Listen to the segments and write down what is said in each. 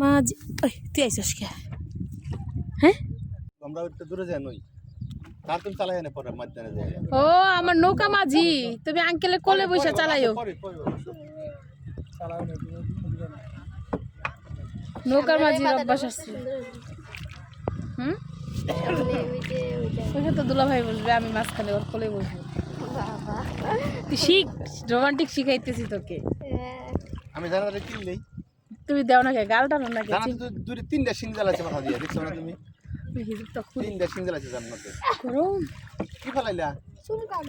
মাঝি ওই তুই আইসস কে হ্যাঁ আমরা একটু দূরে যাই নই তার তুমি চালাই না পরে মধ্যে যায় ও আমার নৌকা মাঝি তুমি আঙ্কেলের কোলে বসে চালাইও নৌকার মাঝির অভ্যাস আছে হুম ওইখানে তো দুলা ভাই বসবে আমি মাঝখানে ওর কোলে বসবো তুই শিখ রোমান্টিক শিখাইতেছি তোকে আমি জানারে কিনলেই তুমি দেও না কে গালটা না কে জানা তো দুই তিনটা সিং জ্বালাচ্ছে মাথা দিয়ে দেখছো না তুমি তখন তিনটা সিং জ্বালাচ্ছে জান্নাতে গরম কি ফলাইলা চুনকাম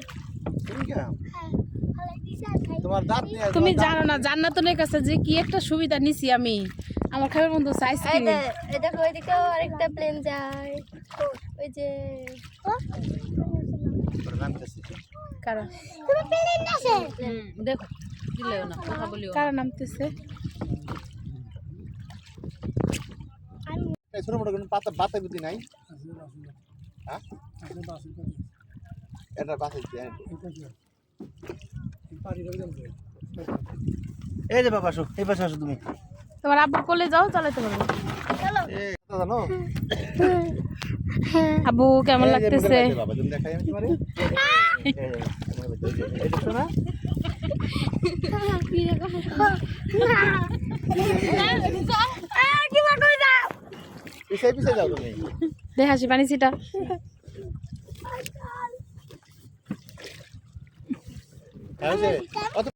চুনকাম হ্যাঁ ফলাই দিছে তোমার দাঁত নিয়ে তুমি জানো না জান্নাতুনের কাছে যে কি একটা সুবিধা নিছি আমি আমার খাবার বন্ধু আইসক্রিম এটা ওই দিকে আরেকটা প্লেন যায় ওই যে কারা তুমি প্লেন আছে দেখো দিলেও না কথা বলিও কারা নামতেছে এই ছোট মোটো কোনো পাতা বাতা বুদ্ধি নাই হ্যাঁ এটা বাতা দিতে এই যে বাবা আসো এই পাশে আসো তুমি তোমার আব্বুর কোলে যাও চালাতে পারবে চলো এই কথা জানো আব্বু কেমন লাগতেছে বাবা তুমি দেখাই আমি তোমারে এই দেখো না পিছাই পিছাই যাও তুমি দে হাসি পানি ছিটা হ্যাঁ যে অত